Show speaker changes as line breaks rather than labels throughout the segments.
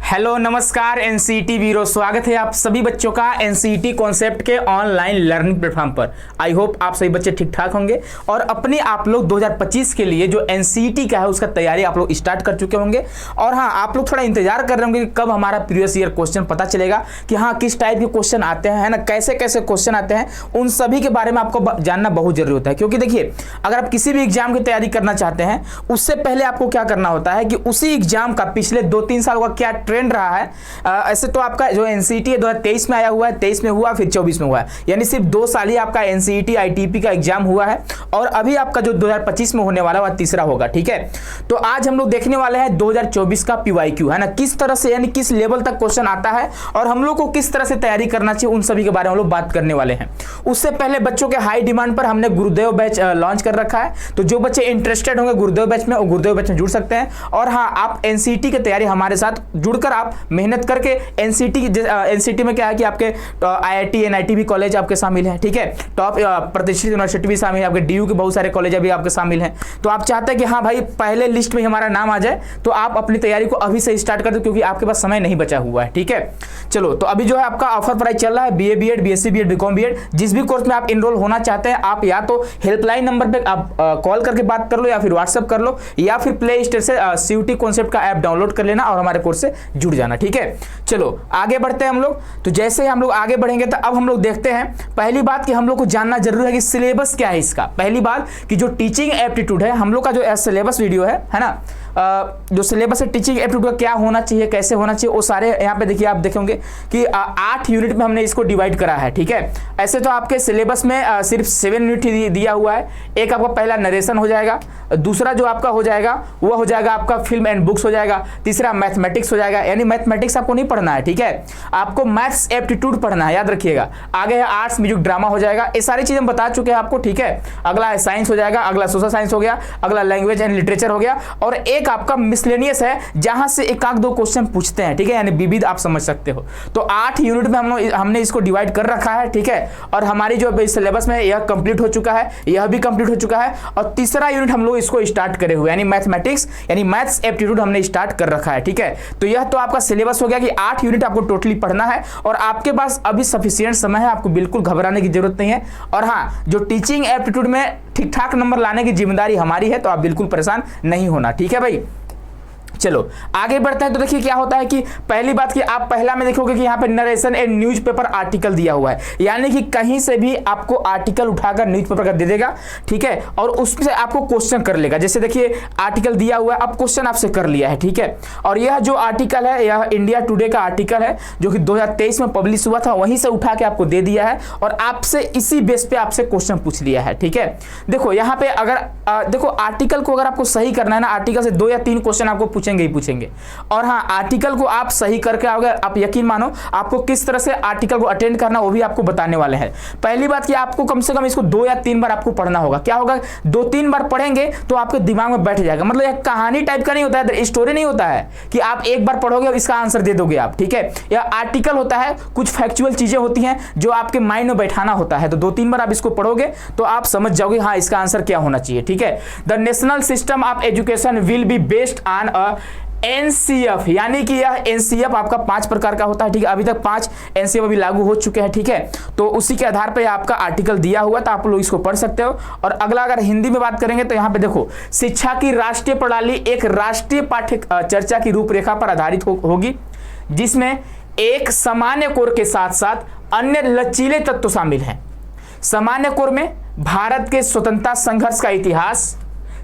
Hello नमस्कार NCET वीरो, स्वागत है आप सभी बच्चों का एनसीईटी कॉन्सेप्ट के ऑनलाइन लर्निंग प्लेटफॉर्म पर। आई होप आप सभी बच्चे ठीक ठाक होंगे और अपने आप लोग 2025 के लिए जो एनसीईटी का है उसका तैयारी आप लोग स्टार्ट कर चुके होंगे। और हाँ, आप लोग थोड़ा इंतजार कर रहे होंगे कि कब हमारा प्रीवियस ईयर क्वेश्चन पता चलेगा कि हाँ किस टाइप के क्वेश्चन आते हैं, है ना, कैसे कैसे क्वेश्चन आते हैं। उन सभी के बारे में आपको जानना बहुत जरूरी होता है, क्योंकि देखिए अगर आप किसी भी एग्जाम की तैयारी करना चाहते हैं उससे पहले आपको क्या करना होता है कि उसी एग्जाम का पिछले 2-3 साल का क्या ट्रेंड रहा है। ऐसे तो आपका जो एनसीईटी है 2023 में आया हुआ है, 23 में हुआ, फिर 24 में हुआ है, यानी सिर्फ 2 साल ही आपका एनसीईटी आईटीपी का एग्जाम हुआ है। और अभी आपका जो 2025 में होने वाला है वह तीसरा होगा। ठीक है, तो आज हम लोग देखने वाले हैं 2024 का पीवाईक्यू, है ना, किस तरह से यानी किस लेवल तक क्वेश्चन आता है और हम लोग को किस तरह से तैयारी करना चाहिए, उन सभी के बारे में हम लोग बात करने वाले हैं। उससे पहले बच्चों के हाई डिमांड पर हमने गुरुदेव बैच लॉन्च कर रखा है, तो जो बच्चे इंटरेस्टेड होंगे गुरुदेव बैच में, वो गुरुदेव बैच में जुड़ सकते हैं। और हाँ, आप एनसीईटी की तैयारी हमारे साथ जुड़कर आप मेहनत करके एनसीईटी में क्या है कि आपके आईआईटी एनआईटी भी कॉलेज आपके शामिल है। ठीक है, टॉप प्रतिष्ठित यूनिवर्सिटी भी शामिल है, आपके डीयू के बहुत सारे कॉलेज अभी आपके शामिल हैं। तो आप चाहते हैं कि हाँ भाई पहले लिस्ट में हमारा नाम आ जाए, तो आप अपनी तैयारी को अभी से स्टार्ट कर दो, क्योंकि आपके पास समय नहीं बचा हुआ है। ठीक है, चलो, तो अभी जो है आपका ऑफर प्राइस चल रहा है BA BEd, BSc BEd, BCom BEd, जिस भी कोर्स में आप इनरोल होना चाहते हैं, आप या तो हेल्पलाइन नंबर पे आप कॉल करके बात कर लो, या फिर व्हाट्सएप कर लो, या फिर प्ले स्टोर से सीयूटी कॉन्सेप्ट का ऐप डाउनलोड कर लेना और हमारे कोर्स से जुड़ जाना। ठीक है, चलो आगे बढ़ते हैं हम लोग। तो जैसे ही हम लोग आगे बढ़ेंगे तो अब हम लोग देखते हैं, पहली बात कि हम लोग को जानना जरूर है कि सिलेबस क्या है इसका। पहली बात कि जो टीचिंग एप्टीट्यूड है हम लोग का, जो सिलेबस वीडियो है ना, जो सिलेबस है टीचिंग एप्टीट्यूड का क्या होना चाहिए, कैसे होना चाहिए, वो सारे यहाँ पे देखिए आप देखेंगे कि 8 यूनिट में हमने इसको डिवाइड करा है। ठीक है, ऐसे तो आपके सिलेबस में सिर्फ 7 यूनिट ही दिया हुआ है। एक आपका पहला नरेशन हो जाएगा, दूसरा जो आपका हो जाएगा वो हो जाएगा आपका फिल्म एंड बुक्स हो जाएगा, तीसरा मैथमेटिक्स हो जाएगा, यानी मैथमेटिक्स आपको नहीं पढ़ना है। ठीक है, आपको मैथ्स एप्टीट्यूड पढ़ना है, याद रखिएगा। आगे है आर्ट्स म्यूजिक ड्रामा हो जाएगा, ये सारी चीजें बता चुके हैं आपको। ठीक है, अगला है साइंस हो जाएगा, अगला सोशल साइंस हो गया, अगला लैंग्वेज एंड लिटरेचर हो गया, और एक आपका मिसलेनियस है जहां से एक आध दो क्वेश्चन पूछते हैं। ठीक है, यानी विविध आप समझ सकते हो। तो 8 यूनिट में हमने इसको डिवाइड कर रखा है। ठीक है, और हमारी जो सिलेबस में यह कंप्लीट हो चुका है, यह भी कंप्लीट हो चुका है, और तीसरा यूनिट हम लोग इसको स्टार्ट करे हुए, यानी मैथमेटिक्स यानी मैथ्स एप्टीट्यूड हमने स्टार्ट कर रखा है। ठीक है, तो यह तो आपका सिलेबस हो गया कि 8 यूनिट आपको टोटली पढ़ना है और आपके पास अभी सफिशिएंट समय है, आपको बिल्कुल घबराने की जरूरत नहीं है। और हाँ, जो टीचिंग एप्टीट्यूड में ठीक ठाक नंबर लाने की जिम्मेदारी हमारी है, तो आप बिल्कुल परेशान नहीं होना। ठीक है भाई, चलो आगे बढ़ते हैं। तो देखिए क्या होता है कि पहली बात कि आप पहला में देखोगे कि यहाँ पे नरेशन एंड न्यूज़पेपर आर्टिकल दिया हुआ है, यानी कि कहीं से भी आपको आर्टिकल उठाकर न्यूज़पेपर का दे देगा। ठीक है, और उससे आपको क्वेश्चन कर लेगा। जैसे देखिए आर्टिकल दिया हुआ है, अब क्वेश्चन आपसे कर लिया है। ठीक है, और यह जो आर्टिकल है यह इंडिया टुडे का आर्टिकल है, जो कि 2023 में पब्लिश हुआ था, वहीं से उठा के आपको दे दिया है और आपसे इसी बेस पे आपसे क्वेश्चन पूछ लिया है। ठीक है, देखो यहाँ पे अगर देखो आर्टिकल को अगर आपको सही करना है ना, आर्टिकल से 2 या 3 क्वेश्चन आपको ही पूछेंगे। और हाँ, आर्टिकल को आप सही करके आओगे, आप यकीन मानो आपको किस तरह से आर्टिकल को अटेंड करना वो भी आपको बताने वाले हैं। पहली बात कि आपको कम से कम इसको 2 या 3 बार आपको पढ़ना होगा। क्या होगा, 2-3 बार पढ़ेंगे तो आपके दिमाग में बैठ जाएगा। मतलब यह कहानी टाइप का नहीं होता है, स्टोरी नहीं होता है कि आप एक बार पढ़ोगे और इसका आंसर दे दोगे आप। ठीक है, यह आर्टिकल होता है, कुछ फैक्चुअल चीजें होती हैं जो आपके माइंड में बैठाना होता है। तो 2-3 बार आप इसको पढ़ोगे तो आप समझ जाओगे हाँ इसका आंसर क्या होना चाहिए। ठीक है, the national system of education will be based on a NCF, यानी कि यह एनसीएफ आपका 5 प्रकार का होता है। ठीक है, अभी तक 5 एनसीएफ अभी लागू हो चुके हैं। ठीक है, तो उसी के आधार पर आपका आर्टिकल दिया हुआ, तो आप लोग इसको पढ़ सकते हो। और अगला अगर हिंदी में बात करेंगे तो यहाँ पे देखो, शिक्षा की राष्ट्रीय प्रणाली एक राष्ट्रीय पाठ्य चर्चा की रूपरेखा पर आधारित होगी, जिसमें एक सामान्य कोर के साथ साथ अन्य लचीले तत्व शामिल हैं। सामान्य कोर में भारत के स्वतंत्रता संघर्ष का इतिहास,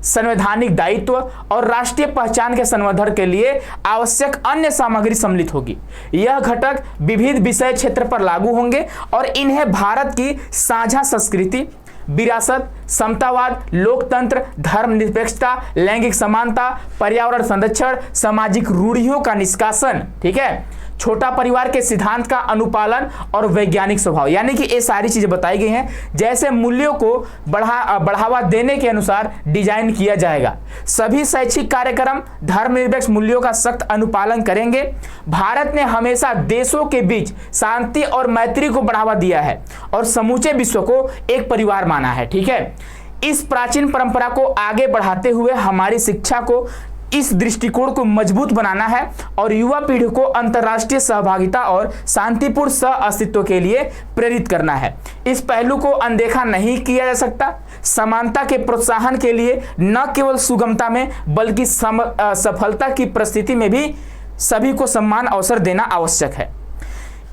संवैधानिक दायित्व और राष्ट्रीय पहचान के संवर्धन के लिए आवश्यक अन्य सामग्री सम्मिलित होगी। यह घटक विविध विषय क्षेत्र पर लागू होंगे और इन्हें भारत की साझा संस्कृति, विरासत, समतावाद, लोकतंत्र, धर्मनिरपेक्षता, लैंगिक समानता, पर्यावरण संरक्षण, सामाजिक रूढ़ियों का निष्कासन, ठीक है, छोटा परिवार के सिद्धांत का अनुपालन और वैज्ञानिक स्वभाव, यानी कि ये सारी चीजें बताई गई हैं। जैसे मूल्यों को बढ़ावा देने के अनुसार डिजाइन किया जाएगा। सभी शैक्षिक कार्यक्रम धर्मनिरपेक्ष मूल्यों का सख्त अनुपालन करेंगे। भारत ने हमेशा देशों के बीच शांति और मैत्री को बढ़ावा दिया है और समूचे विश्व को एक परिवार माना है। ठीक है, इस प्राचीन परंपरा को आगे बढ़ाते हुए हमारी शिक्षा को इस दृष्टिकोण को मजबूत बनाना है और युवा पीढ़ी को अंतर्राष्ट्रीय सहभागिता और शांतिपूर्ण सह अस्तित्व के लिए प्रेरित करना है। इस पहलू को अनदेखा नहीं किया जा सकता। समानता के प्रोत्साहन के लिए न केवल सुगमता में बल्कि सफलता की परिस्थिति में भी सभी को समान अवसर देना आवश्यक है।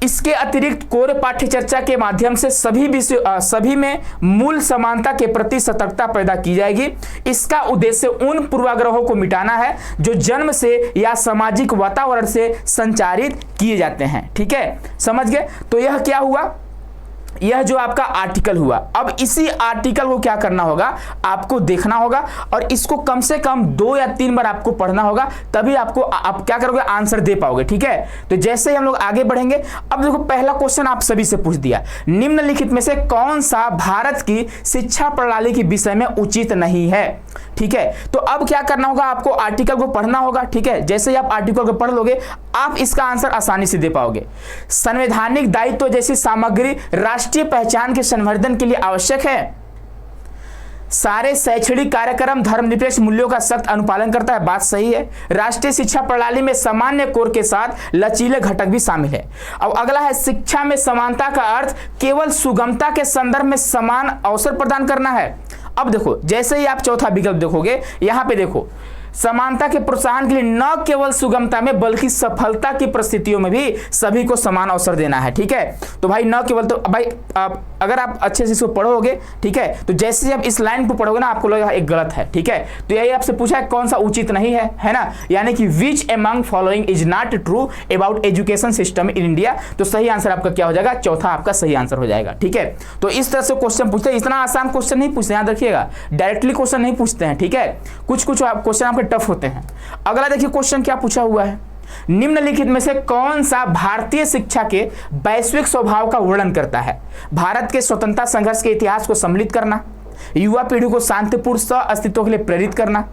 इसके अतिरिक्त कोर पाठ्य चर्चा के माध्यम से सभी में मूल समानता के प्रति सतर्कता पैदा की जाएगी। इसका उद्देश्य उन पूर्वाग्रहों को मिटाना है जो जन्म से या सामाजिक वातावरण से संचारित किए जाते हैं। ठीक है, समझ गए? तो यह क्या हुआ, यह जो आपका आर्टिकल हुआ। अब इसी आर्टिकल को क्या करना होगा, आपको देखना होगा और इसको कम से कम 2 या 3 बार आपको पढ़ना होगा, तभी आपको आप क्या करोगे, आंसर दे पाओगे। ठीक है, तो जैसे ही हम लोग आगे बढ़ेंगे, अब देखो पहला क्वेश्चन आप सभी से पूछ दिया, निम्नलिखित में से कौन सा भारत की शिक्षा प्रणाली के विषय में उचित नहीं है। ठीक है, तो अब क्या करना होगा, आपको आर्टिकल को पढ़ना होगा। ठीक है, जैसे ही आप आर्टिकल को पढ़ लोगे, आप इसका आंसर आसानी से दे पाओगे। संवैधानिक दायित्व जैसी सामग्री राष्ट्रीय पहचान के संवर्धन के लिए आवश्यक है। सारे शैक्षणिक कार्यक्रम धर्मनिरपेक्ष मूल्यों का सख्त अनुपालन करता है, बात सही है। राष्ट्रीय शिक्षा प्रणाली में सामान्य कोर के साथ लचीले घटक भी शामिल है। अब अगला है, शिक्षा में समानता का अर्थ केवल सुगमता के संदर्भ में समान अवसर प्रदान करना है। अब देखो, जैसे ही आप चौथा विकल्प देखोगे, यहां पे देखो, समानता के प्रोत्साहन के लिए न केवल सुगमता में बल्कि सफलता की परिस्थितियों में भी सभी को समान अवसर देना है। ठीक है, तो भाई न केवल, तो भाई अगर आप अच्छे से इसको पढ़ोगे, ठीक है, तो जैसे ही आप इस लाइन को पढ़ोगे ना, आपको लगेगा एक गलत है। ठीक है, तो यही आपसे पूछा है कौन सा उचित नहीं है ना, यानी कि which among following is not true about education system in India. तो सही आंसर आपका क्या हो जाएगा, चौथा आपका सही आंसर हो जाएगा। ठीक है, तो इस तरह से क्वेश्चन पूछते हैं, इतना आसान क्वेश्चन नहीं पूछते, याद रखिएगा, डायरेक्टली क्वेश्चन नहीं पूछते हैं। ठीक है, कुछ क्वेश्चन टफ होते हैं। अगला देखिए क्वेश्चन क्या पूछा हुआ है, निम्नलिखित में से कौन सा भारतीय शिक्षा के वैश्विक स्वभाव का वर्णन करता है। भारत के स्वतंत्रता संघर्ष के इतिहास को सम्मिलित करना, युवा पीढ़ी को शांतिपूर्ण सह अस्तित्व के लिए प्रेरित करना,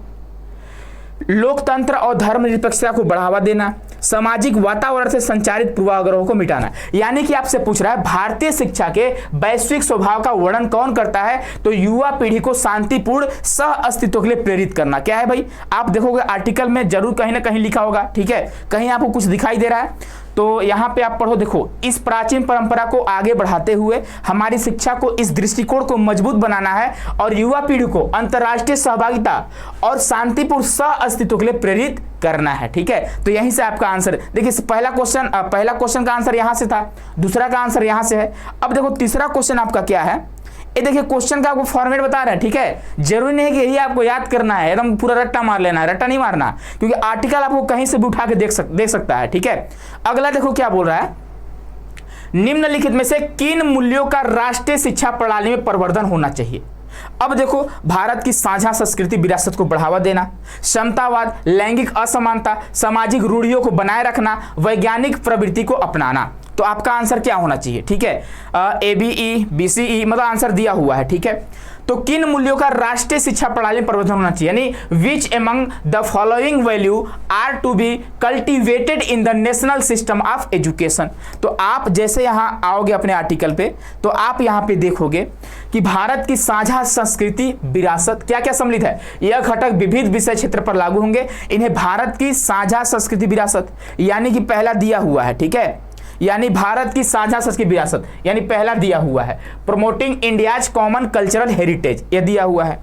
लोकतंत्र और धर्मनिरपेक्षता को बढ़ावा देना, सामाजिक वातावरण से संचारित पूर्वाग्रहों को मिटाना। यानी कि आपसे पूछ रहा है भारतीय शिक्षा के वैश्विक स्वभाव का वर्णन कौन करता है, तो युवा पीढ़ी को शांतिपूर्ण सह अस्तित्व के लिए प्रेरित करना। क्या है भाई, आप देखोगे आर्टिकल में जरूर कहीं ना कहीं लिखा होगा। ठीक है, कहीं आपको कुछ दिखाई दे रहा है तो यहाँ पे आप पढ़ो, देखो, इस प्राचीन परंपरा को आगे बढ़ाते हुए हमारी शिक्षा को इस दृष्टिकोण को मजबूत बनाना है और युवा पीढ़ी को अंतर्राष्ट्रीय सहभागिता और शांतिपूर्ण सह अस्तित्व के लिए प्रेरित करना है। ठीक है, तो यहीं से आपका आंसर देखिए, पहला क्वेश्चन का आंसर यहां से था, दूसरा का आंसर यहां से है। अब देखो तीसरा क्वेश्चन आपका क्या है, ये देखिए क्वेश्चन का आपको फॉर्मेट बता रहे हैं। ठीक है, जरूरी नहीं है कि यही आपको याद करना है, एकदम पूरा रट्टा मार लेना है, रट्टा नहीं मारना, क्योंकि आर्टिकल आपको कहीं से भी उठा के देख सकता है। ठीक है, अगला देखो क्या बोल रहा है, निम्नलिखित में से किन मूल्यों का राष्ट्रीय शिक्षा प्रणाली में प्रवर्धन होना चाहिए। अब देखो, भारत की साझा संस्कृति विरासत को बढ़ावा देना, समतावाद, लैंगिक असमानता, सामाजिक रूढ़ियों को बनाए रखना, वैज्ञानिक प्रवृत्ति को अपनाना। तो आपका आंसर क्या होना चाहिए। ठीक है, ABE BCE मतलब आंसर दिया हुआ है। ठीक है, तो किन मूल्यों का राष्ट्रीय शिक्षा प्रणाली में प्रवर्धन होना चाहिए, यानी which among the following value are to be cultivated in the national system of education. तो आप जैसे यहाँ आओगे अपने आर्टिकल पे, तो आप यहाँ पे देखोगे कि भारत की साझा संस्कृति विरासत क्या क्या सम्मिलित है, यह घटक विविध विषय क्षेत्र पर लागू होंगे। इन्हें भारत की साझा संस्कृति विरासत यानी कि पहला दिया हुआ है। ठीक है, यानी भारत की साझा संस्कृति विरासत यानी पहला दिया हुआ है, promoting India's common cultural heritage, यह दिया हुआ है।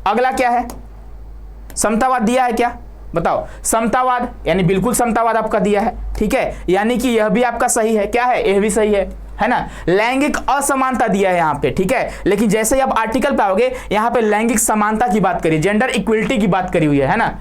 अगला क्या है, समतावाद दिया है क्या, बताओ, समतावाद यानी बिल्कुल समतावाद आपका दिया है। ठीक है, यानी कि यह भी आपका सही है, क्या है, यह भी सही है ना। लैंगिक असमानता दिया है यहाँ पे। ठीक है, लेकिन जैसे ही आप आर्टिकल पे आओगे, यहाँ पे लैंगिक समानता की बात करी, जेंडर इक्वलिटी की बात करी हुई है ना,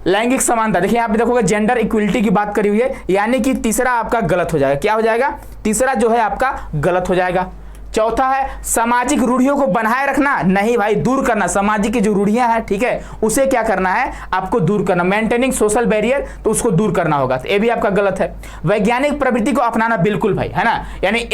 लैंगिक समानता, देखिए यहाँ पे देखोगे जेंडर इक्वलिटी की बात करी हुई है, यानी कि तीसरा आपका गलत हो जाएगा। क्या हो जाएगा, तीसरा जो है आपका गलत हो जाएगा। चौथा है सामाजिक रूढ़ियों को बनाए रखना, नहीं भाई, दूर करना, सामाजिक की जो रूढ़ियां हैं, ठीक है, उसे क्या करना है, आपको दूर करना, मेंटेनिंग सोशल बैरियर, तो उसको दूर करना होगा, तो ये भी आपका गलत है। वैज्ञानिक प्रवृत्ति को अपनाना, बिल्कुल भाई, है ना, यानी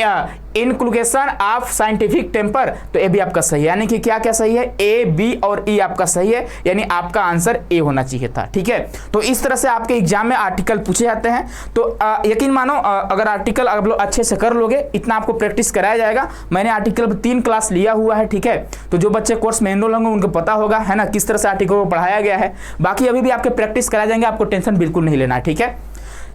इनक्लूकेशन ऑफ साइंटिफिक टेम्पर, तो ये भी आपका सही है, यानी कि क्या क्या सही है, ए बी और ई आपका सही है, यानी आपका आंसर ए होना चाहिए था। ठीक है, तो इस तरह से आपके एग्जाम में आर्टिकल पूछे जाते हैं। तो यकीन मानो, अगर आर्टिकल आप लोग अच्छे से कर लोगे, इतना आपको प्रैक्टिस कराया जाएगा, मैंने आर्टिकल 3 क्लास लिया हुआ है, ठीक है। तो जो बच्चे कोर्स में एनरोल होंगे उनको पता होगा, है ना, किस तरह से आर्टिकल को पढ़ाया गया है। बाकी अभी भी आपके प्रैक्टिस कराए जाएंगे, आपको टेंशन बिल्कुल नहीं लेना है, ठीक है।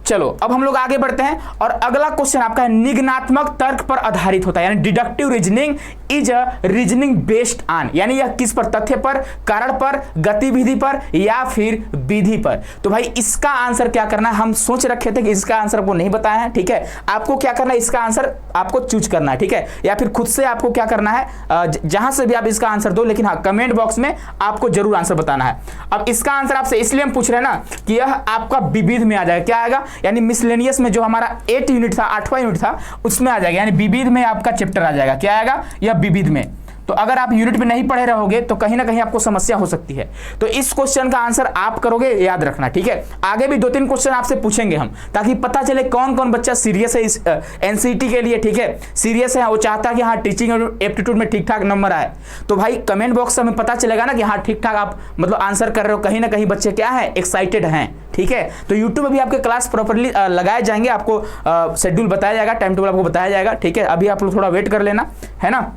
चलो अब हम लोग आगे बढ़ते हैं और अगला क्वेश्चन आपका है निगनात्मक तर्क पर आधारित होता है, यानी deductive reasoning is a reasoning based on, यानी यह किस पर, तथ्य पर, कारण पर, गतिविधि पर या फिर विधि पर। तो भाई इसका आंसर क्या करना है, हम सोच रखे थे कि इसका आंसर आपको नहीं बताया है, ठीक है। आपको क्या करना है, इसका आंसर आपको चूज करना है, ठीक है, या फिर खुद से आपको क्या करना है, जहां से भी आप इसका आंसर दो, लेकिन हाँ कमेंट बॉक्स में आपको जरूर आंसर बताना है। अब इसका आंसर आपसे इसलिए हम पूछ रहे हैं ना कि यह आपका विविध में आ जाएगा, क्या आएगा, यानी मिसलेनियस में जो हमारा 8 यूनिट था, 8वां यूनिट था, उसमें आ जाएगा, यानी विविध में आपका चैप्टर आ जाएगा, क्या आएगा, या विविध में। तो अगर आप यूनिट में नहीं पढ़े रहोगे तो कहीं ना कहीं आपको समस्या हो सकती है। तो इस क्वेश्चन का आंसर आप करोगे, याद रखना, ठीक है। आगे भी 2-3 क्वेश्चन आपसे पूछेंगे हम, ताकि पता चले कौन कौन बच्चा सीरियस है इस एनसीटी के लिए, ठीक है, सीरियस है, वो चाहता है कि हाँ टीचिंग और एप्टीट्यूड में ठीक ठाक नंबर आए। तो भाई कमेंट बॉक्स में पता चलेगा ना कि हाँ ठीक ठाक आप मतलब आंसर कर रहे हो, कहीं ना कहीं बच्चे क्या है, एक्साइटेड हैं, ठीक है। तो यूट्यूब में भी आपके क्लास प्रॉपर्ली लगाए जाएंगे, आपको शेड्यूल बताया जाएगा, टाइम टेबल आपको बताया जाएगा, ठीक है। अभी आप लोग थोड़ा वेट कर लेना, है ना।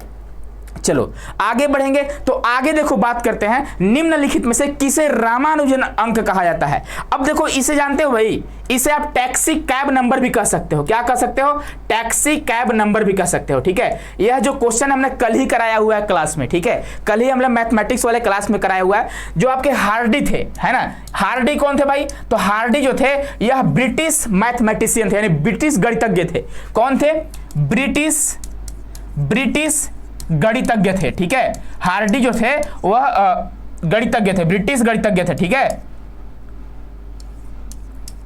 चलो आगे बढ़ेंगे, तो आगे देखो बात करते हैं निम्नलिखित में से किसे रामानुजन अंक कहा जाता है। अब देखो इसे जानते हो भाई, इसे आप टैक्सी कैब नंबर भी कह सकते हो, क्या कह सकते हो, टैक्सी कैब नंबर भी कह सकते हो, ठीक है। यह जो क्वेश्चन हमने कल ही कराया हुआ है क्लास में, ठीक है, कल ही हमने मैथमेटिक्स वाले क्लास में कराया हुआ है। जो आपके हार्डी थे, है ना, हार्डी कौन थे भाई, तो हार्डी जो थे यह ब्रिटिश मैथमेटिशियन थे, यानी ब्रिटिश गणितज्ञ थे। कौन थे, ब्रिटिश गणितज्ञ थे, ठीक है। हार्डी जो थे वह गणितज्ञ थे, ब्रिटिश गणितज्ञ थे, ठीक है,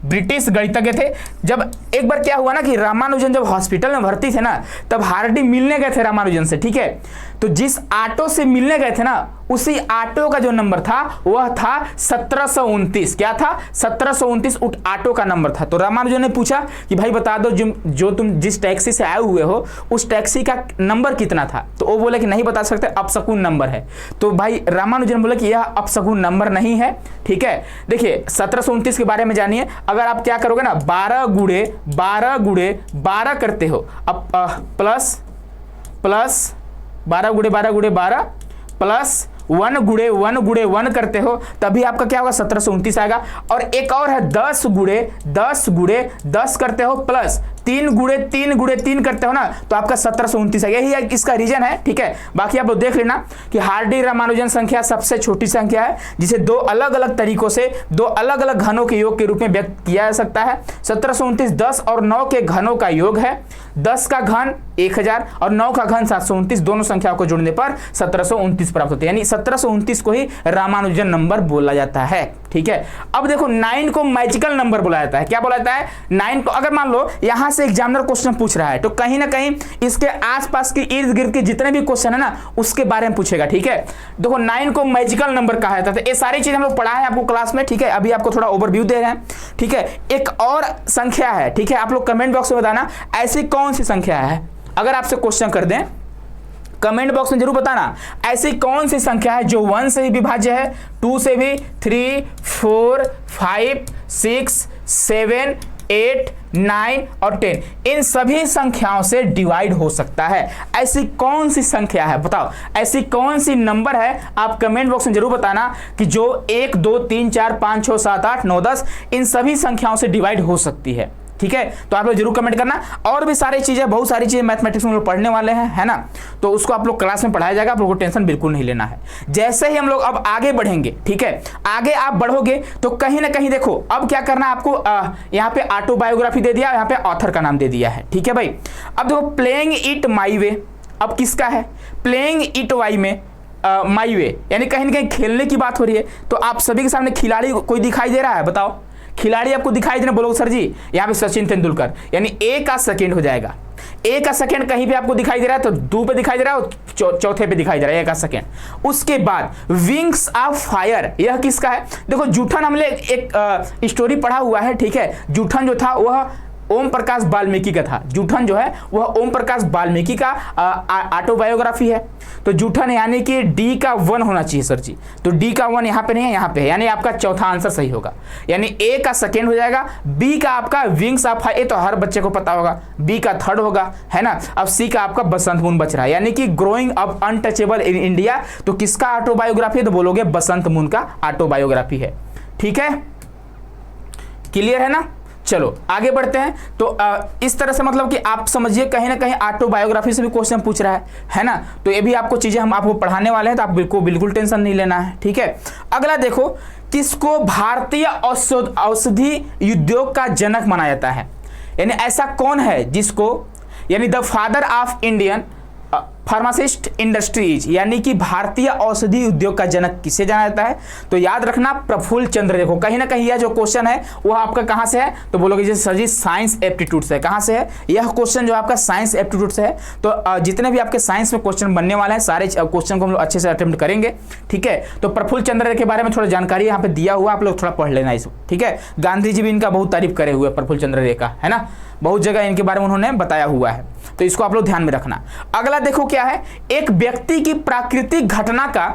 ब्रिटिश गणितज्ञ थे। जब एक बार क्या हुआ ना कि रामानुजन जब हॉस्पिटल में भर्ती थे ना, तब हार्डी मिलने गए थे रामानुजन से, ठीक है। तो जिस ऑटो से मिलने गए थे ना, उसी ऑटो का जो नंबर था वह था 1729, क्या था, 1729 ऑटो का नंबर था। तो रामानुजन ने पूछा कि भाई बता दो जो तुम जिस टैक्सी से आए हुए हो उस टैक्सी का नंबर कितना था। तो वो बोले कि नहीं बता सकते, अपशकुन नंबर है। तो भाई रामानुजन बोले कि यह अपशकुन नंबर नहीं है, ठीक है। देखिए 1729 के बारे में जानिए। अगर आप क्या करोगे ना, 12 गुणे 12 करते हो, अब प्लस 12 गुणे 12 प्लस 1 गुणे 1 करते हो, तभी आपका क्या होगा, 1729 आएगा। और एक और है 10 गुणे 10 करते हो, प्लस 3 गुणे 3 करते हो ना, तो आपका 1729 है। यही इसका रीजन है, ठीक है। बाकी आप लोग देख लेना कि हार्डी रामानुजन संख्या सबसे छोटी संख्या है, जिसे 2 अलग अलग तरीकों से 2 अलग अलग घनों के योग के रूप में व्यक्त किया जा सकता है। 1729 10 और 9 के घनों का योग है। 10 का घन 1000 और 9 का घन 729, दोनों संख्याओं को जोड़ने पर 1729 प्राप्त होते हैं, यानी 1729 को ही रामानुजन नंबर बोला जाता है, ठीक है। अब देखो 9 को मैजिकल नंबर बोला जाता है, क्या बोला जाता है, 9 को। अगर मान लो यहां से एग्जामिनर क्वेश्चन पूछ रहा है, तो कहीं ना कहीं इसके आसपास के इर्द गिर्द के जितने भी क्वेश्चन है ना, उसके बारे में पूछेगा, ठीक है। देखो 9 को मैजिकल नंबर कहा जाता है। ये सारी चीज हम लोग पढ़ा है आपको क्लास में, ठीक है। अभी आपको थोड़ा ओवरव्यू दे रहे हैं, ठीक है। एक और संख्या है, ठीक है, आप लोग कमेंट बॉक्स में बताना ऐसी कौन सी संख्या है। अगर आपसे क्वेश्चन कर दें कमेंट बॉक्स में जरूर बताना ऐसी कौन सी संख्या है जो 1 से भी विभाज्य है, 2 से भी, 3, 4, 5, 6, 7, 8, 9 और 10, इन सभी संख्याओं से डिवाइड हो सकता है। ऐसी कौन सी संख्या है, बताओ ऐसी कौन सी नंबर है। आप कमेंट बॉक्स में जरूर बताना कि जो 1, 2, 3, 4, 5, 6, 7, 8, 9, 10 इन सभी संख्याओं से डिवाइड हो सकती है, ठीक है। तो आप लोग जरूर कमेंट करना। और भी सारी चीजें, बहुत सारी चीजें मैथमेटिक्स में हम लोग पढ़ने वाले हैं, है ना। तो उसको आप लोग क्लास में पढ़ाया जाएगा, आप लोगों को टेंशन बिल्कुल नहीं लेना है। जैसे ही हम लोग अब आगे बढ़ेंगे, ठीक है, आगे आप बढ़ोगे तो कहीं ना कहीं देखो अब क्या करना है आपको, यहाँ पे ऑटोबायोग्राफी दे दिया, यहाँ पे ऑथर का नाम दे दिया है, ठीक है भाई। अब देखो प्लेइंग इट माई वे, अब किसका है, प्लेइंग इट वाई में माई वे, यानी कहीं ना कहीं खेलने की बात हो रही है। तो आप सभी के सामने खिलाड़ी कोई दिखाई दे रहा है, बताओ खिलाड़ी आपको दिखाई देना, बोलो सर जी यहाँ पे सचिन तेंदुलकर, यानी ए का सेकंड हो जाएगा। ए का सेकंड कहीं पे आपको दिखाई दे रहा है तो 2 पे दिखाई दे रहा है, चौथे पे दिखाई दे रहा है ए का सेकंड। उसके बाद विंग्स ऑफ फायर, यह किसका है, देखो जूठन हमने एक स्टोरी पढ़ा हुआ है, ठीक है। जूठन जो था वह ओम प्रकाश वाल्मीकि का था। जूठन जो है वह ओम प्रकाश वाल्मीकि का ऑटोबायोग्राफी है। तो जूठन यानी कि डी का 1 होना चाहिए सर जी। तो डी का 1 यहाँ पे नहीं है, यहाँ पे है, यानी आपका चौथा आंसर सही होगा। यानी ए का सेकेंड हो जाएगा, बी का आपका विंग्स ऑफ ये तो हर बच्चे को पता होगा, बी का थर्ड होगा, है ना। अब सी का आपका बसंत मून बच रहा है, यानी कि growing up untouchable in India. तो किसका ऑटोबायोग्राफी है? तो बोलोगे बसंत मून का ऑटोबायोग्राफी है। ठीक है, क्लियर है ना। चलो आगे बढ़ते हैं। तो इस तरह से मतलब कि आप समझिए कहीं ना कहीं ऑटोबायोग्राफी से भी क्वेश्चन पूछ रहा है ना। तो ये भी आपको चीजें हम आपको पढ़ाने वाले हैं, तो आप बिल्कुल टेंशन नहीं लेना है। ठीक है, अगला देखो, किसको भारतीय औषधि उद्योग का जनक माना जाता है? यानी ऐसा कौन है जिसको, यानी the father of Indian pharmacist industries, यानी कि भारतीय औषधि उद्योग का जनक किसे जाना जाता है? तो याद रखना प्रफुल्ल चंद्र। देखो कहीं ना कहीं यह जो क्वेश्चन है वह आपका कहां से है? तो बोलोगे जैसे सर जी साइंस एप्टीट्यूड से। कहां से है यह क्वेश्चन? जो आपका साइंस एप्टीट्यूड से है। तो जितने भी आपके साइंस में क्वेश्चन बनने वाले हैं सारे क्वेश्चन को हम लोग अच्छे से अटेम्प्ट करेंगे। ठीक है, तो प्रफुल्ल चंद्र के बारे में थोड़ा जानकारी यहाँ पे दिया हुआ, आप लोग थोड़ा पढ़ लेना इसको। ठीक है, गांधी जी भी इनका बहुत तारीफ करे हुए प्रफुल्ल चंद्र रे का, है ना, बहुत जगह इनके बारे में उन्होंने बताया हुआ है। तो इसको आप लोग ध्यान में रखना। अगला देखो क्या है, एक व्यक्ति की प्राकृतिक घटना का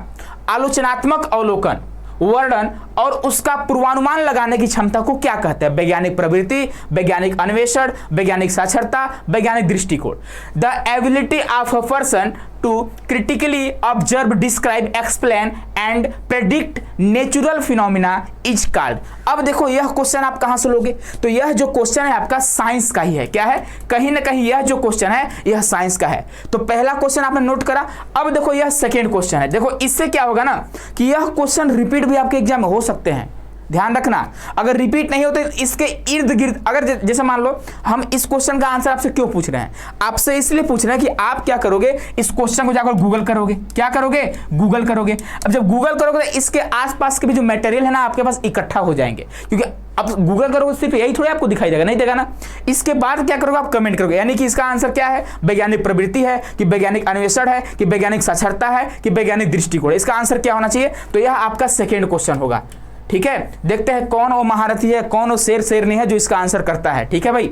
आलोचनात्मक अवलोकन, वर्णन और उसका पूर्वानुमान लगाने की क्षमता को क्या कहते हैं? वैज्ञानिक प्रवृत्ति, वैज्ञानिक अन्वेषण, वैज्ञानिक साक्षरता, वैज्ञानिक दृष्टिकोण। The ability of a person to critically observe, describe, explain and predict natural phenomena is called. अब देखो यह क्वेश्चन आप कहां से लोगे? तो यह जो क्वेश्चन है आपका साइंस का ही है। क्या है? कहीं ना कहीं यह जो क्वेश्चन है यह साइंस का है। तो पहला क्वेश्चन आपने नोट करा। अब देखो यह सेकेंड क्वेश्चन है। देखो इससे क्या होगा ना कि यह क्वेश्चन रिपीट भी आपके एग्जाम में हो सकते हैं, ध्यान रखना। अगर रिपीट नहीं होते इसके इर्द गिर्द, अगर जैसे मान लो हम इस क्वेश्चन का आंसर आपसे क्यों पूछ रहे हैं? आपसे इसलिए पूछ रहे हैं कि आप क्या करोगे, इस क्वेश्चन को जाकर गूगल करोगे। क्या करोगे? गूगल करोगे। अब जब गूगल करोगे तो इसके आसपास के भी जो मटेरियल है ना आपके पास इकट्ठा हो जाएंगे, क्योंकि अब गूगल करोगे सिर्फ यही थोड़ी आपको दिखाई देगा, नहीं देगा ना। इसके बाद क्या करोगे? आप कमेंट करोगे। यानी कि इसका आंसर क्या है? वैज्ञानिक प्रवृत्ति है कि वैज्ञानिक अन्वेषण है कि वैज्ञानिक साक्षरता है कि वैज्ञानिक दृष्टिकोण। इसका आंसर क्या होना चाहिए? तो यह आपका सेकेंड क्वेश्चन होगा। ठीक है, देखते हैं कौन वो महारथी है, कौन वो शेरनी है जो इसका आंसर करता है। ठीक है भाई,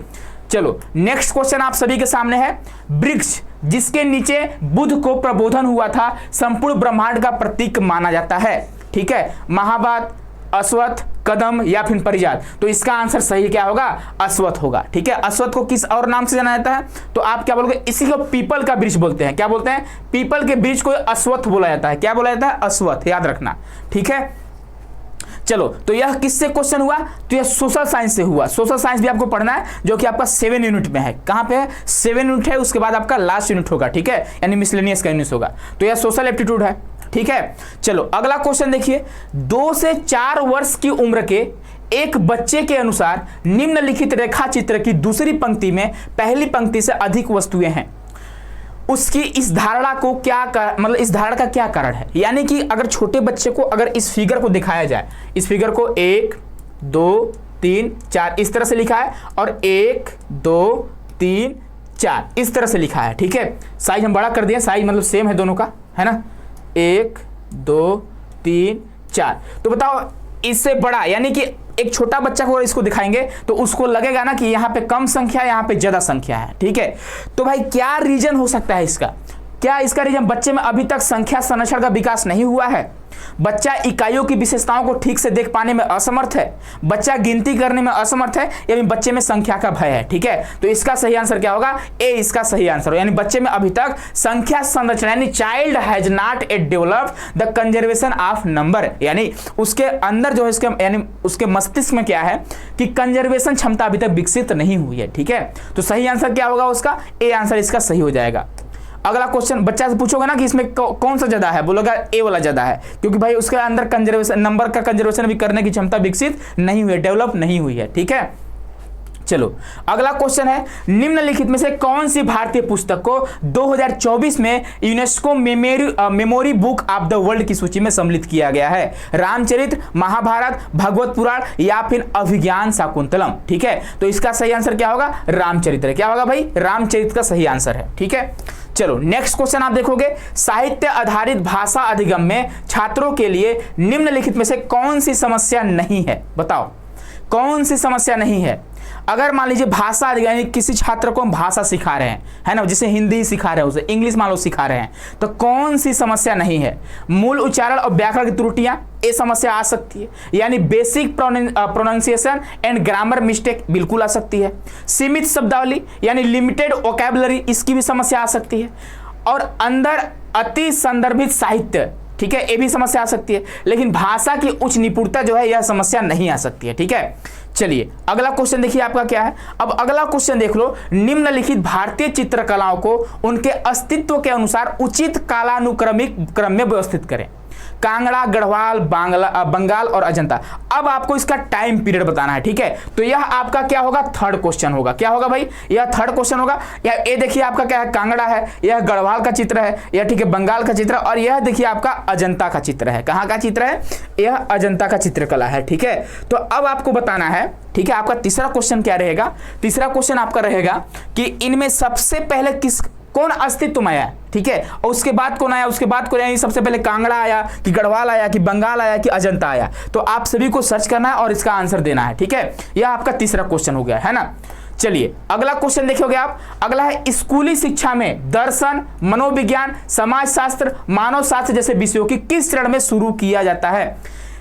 चलो नेक्स्ट क्वेश्चन आप सभी के सामने है। वृक्ष जिसके नीचे बुद्ध को प्रबोधन हुआ था संपूर्ण ब्रह्मांड का प्रतीक माना जाता है। ठीक है, महावत, अश्वत्थ, कदम या फिर परिजात। तो इसका आंसर सही क्या होगा? अश्वत्थ होगा। ठीक है, अश्वत्थ को किस और नाम से जाना जाता है? तो आप क्या बोलोगे? इसी को पीपल का वृक्ष बोलते हैं। क्या बोलते हैं? पीपल के वृक्ष को अश्वत्थ बोला जाता है। क्या बोला जाता है? अश्वत्थ, याद रखना। ठीक है, चलो तो यह किससे क्वेश्चन हुआ? तो यह सोशल साइंस से हुआ। सोशल साइंस भी आपको पढ़ना है जो कि आपका 7 यूनिट में है। कहां पे है? 7 यूनिट है, उसके बाद आपका लास्ट यूनिट होगा। ठीक है, यानी मिसलेनियस का यूनिट होगा। तो यह सोशल एप्टीट्यूड है। ठीक है, चलो अगला क्वेश्चन देखिए। 2 से 4 वर्ष की उम्र के एक बच्चे के अनुसार निम्नलिखित रेखा चित्र की दूसरी पंक्ति में पहली पंक्ति से अधिक वस्तुएं हैं। उसकी इस धारणा को क्या मतलब इस धारणा का क्या कारण है? यानी कि अगर छोटे बच्चे को अगर इस फिगर को दिखाया जाए, इस फिगर को 1 2 3 4 इस तरह से लिखा है और 1 2 3 4 इस तरह से लिखा है। ठीक है, साइज हम बड़ा कर दिए, साइज मतलब सेम है दोनों का, है ना। 1 2 3 4। तो बताओ इससे बड़ा, यानी कि एक छोटा बच्चा को इसको दिखाएंगे तो उसको लगेगा ना कि यहाँ पे कम संख्या है, यहाँ पे ज्यादा संख्या है। ठीक है, तो भाई क्या रीजन हो सकता है इसका? क्या इसका रीजन? बच्चे में अभी तक संख्या संरचना का विकास नहीं हुआ है, बच्चा इकाइयों की विशेषताओं को ठीक से देख पाने में असमर्थ है, बच्चा गिनती करने में असमर्थ है, या बच्चे में संख्या का भय है। ठीक है, तो इसका सही आंसर क्या होगा? ए इसका सही आंसर हो, यानी बच्चे में अभी तक संख्या संरचना, यानी child has not at developed the conservation of number, यानी उसके अंदर जो है इसके यानी उसके मस्तिष्क में क्या है कि कंजर्वेशन क्षमता अभी तक विकसित नहीं हुई है। ठीक है, तो सही आंसर क्या होगा उसका? ए आंसर इसका सही हो जाएगा। अगला क्वेश्चन बच्चा से पूछोगे ना कि इसमें कौन सा ज्यादा है, बोलोगा ए वाला ज्यादा है, क्योंकि भाई उसके अंदर कंजर्वेशन नंबर का कंजर्वेशन भी करने की क्षमता विकसित नहीं हुई है, डेवलप नहीं हुई है। ठीक है, चलो अगला क्वेश्चन है, निम्नलिखित में से कौन सी भारतीय पुस्तक को 2024 में UNESCO memory book of the world की सूची में सम्मिलित किया गया है? रामचरित, महाभारत, भगवत पुराण या फिर अभिज्ञान शाकुंतलम। ठीक है, तो इसका सही आंसर क्या होगा? रामचरित्र। क्या होगा भाई? रामचरित्र का सही आंसर है। ठीक है, चलो नेक्स्ट क्वेश्चन आप देखोगे, साहित्य आधारित भाषा अधिगम में छात्रों के लिए निम्नलिखित में से कौन सी समस्या नहीं है? बताओ कौन सी समस्या नहीं है? अगर मान लीजिए भाषा, यानी किसी छात्र को हम भाषा सिखा रहे हैं, है ना, जैसे हिंदी सिखा रहे हैं, उसे इंग्लिश मान लो सिखा रहे हैं, तो कौन सी समस्या नहीं है? मूल उच्चारण और व्याकरण की त्रुटियां, ये समस्या आ सकती है। यानी basic pronunciation and grammar mistake बिल्कुल आ सकती है। सीमित शब्दावली यानी लिमिटेड वोकैबुलरी, इसकी भी समस्या आ सकती है। और अंदर अति संदर्भित साहित्य, ठीक है, ये भी समस्या आ सकती है। लेकिन भाषा की उच्च निपुणता जो है, यह समस्या नहीं आ सकती है। ठीक है, चलिए अगला क्वेश्चन देखिए आपका क्या है। अब अगला क्वेश्चन देख लो, निम्नलिखित भारतीय चित्रकलाओं को उनके अस्तित्व के अनुसार उचित कालानुक्रमिक क्रम में व्यवस्थित करें। कांगड़ा, गढ़वाल, बंगाल और अजंता। अब आपको इसका टाइम पीरियड बताना है। ठीक है, तो यह आपका क्या होगा? थर्ड क्वेश्चन होगा। क्या होगा भाई? यह थर्ड क्वेश्चन होगा। ये देखिए आपका क्या है, कांगड़ा है, यह गढ़वाल का चित्र है, यह ठीक है बंगाल का चित्र, और यह देखिए आपका अजंता का चित्र है। कहाँ का चित्र है? यह अजंता का चित्रकला है। ठीक है, तो अब आपको बताना है, ठीक है, आपका तीसरा क्वेश्चन क्या रहेगा? तीसरा क्वेश्चन आपका रहेगा कि इनमें सबसे पहले कौन अस्तित्व में आया? ठीक है, और उसके बाद कौन आया? उसके बाद कौन आया? सबसे पहले कांगड़ा आया कि गढ़वाल आया कि बंगाल आया कि अजंता आया? तो आप सभी को सर्च करना है और इसका आंसर देना है। ठीक है, यह आपका तीसरा क्वेश्चन हो गया, है ना। चलिए अगला क्वेश्चन देखोगे आप। अगला है, स्कूली शिक्षा में दर्शन, मनोविज्ञान, समाजशास्त्र, मानव शास्त्र जैसे विषयों की किस चरण में शुरू किया जाता है?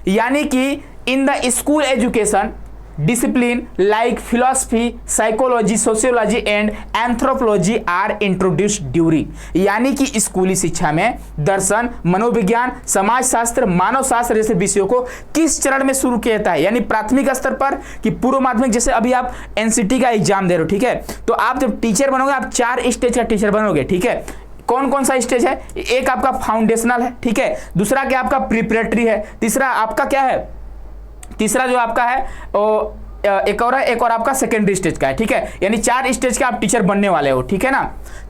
यानी कि in the school education discipline like philosophy, psychology, sociology and anthropology are introduced during। यानी कि स्कूली शिक्षा में दर्शन, मनोविज्ञान, समाजशास्त्र, मानव शास्त्र जैसे विषयों को किस चरण में शुरू किया जाता है? यानी प्राथमिक स्तर पर कि पूर्व माध्यमिक? जैसे अभी आप एनसीटी का एग्जाम दे रहे हो, ठीक है, तो आप जब टीचर बनोगे, आप 4 स्टेज का टीचर बनोगे। ठीक है, कौन कौन सा स्टेज है? एक आपका फाउंडेशनल है, ठीक है, दूसरा क्या आपका प्रिपरेटरी है, तीसरा आपका क्या है, तीसरा जो आपका है वो एक और आपका सेकेंडरी स्टेज का है। ठीक है, यानी 4 स्टेज के आप टीचर बनने वाले हो। ठीक है ना,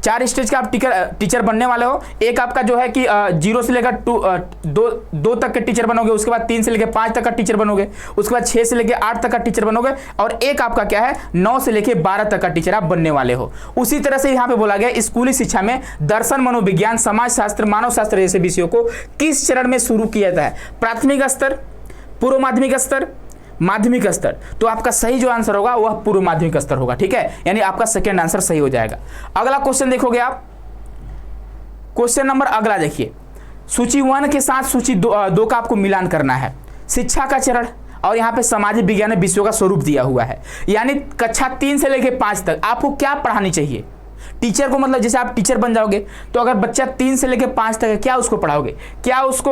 4 स्टेज का आप टीचर बनने वाले हो। एक आपका जो है कि 0 से लेकर 2 तक के टीचर बनोगे, उसके बाद 3 से लेकर 5 तक का टीचर बनोगे, उसके बाद 6 से लेकर 8 तक का टीचर बनोगे, और एक आपका क्या है 9 से लेकर 12 तक का टीचर आप बनने वाले हो। उसी तरह से यहाँ पे बोला गया स्कूली शिक्षा में दर्शन, मनोविज्ञान, समाजशास्त्र, मानव शास्त्र जैसे विषयों को किस चरण में शुरू किया जाता है? प्राथमिक स्तर, पूर्व माध्यमिक स्तर, माध्यमिक स्तर। तो आपका सही जो आंसर होगा वह पूर्व माध्यमिक स्तर होगा। ठीक है, यानी आपका सेकंड आंसर सही हो जाएगा। अगला क्वेश्चन देखोगे आप, क्वेश्चन नंबर अगला देखिए, सूची 1 के साथ सूची 2 का आपको मिलान करना है। शिक्षा का चरण और यहाँ पे सामाजिक विज्ञान विषयों का स्वरूप दिया हुआ है। यानी कक्षा 3 से लेकर 5 तक आपको क्या पढ़ानी चाहिए? टीचर को, मतलब जैसे आप टीचर बन जाओगे तो अगर बच्चा 3 से लेकर 5 तक है, क्या उसको पढ़ाओगे? क्या उसको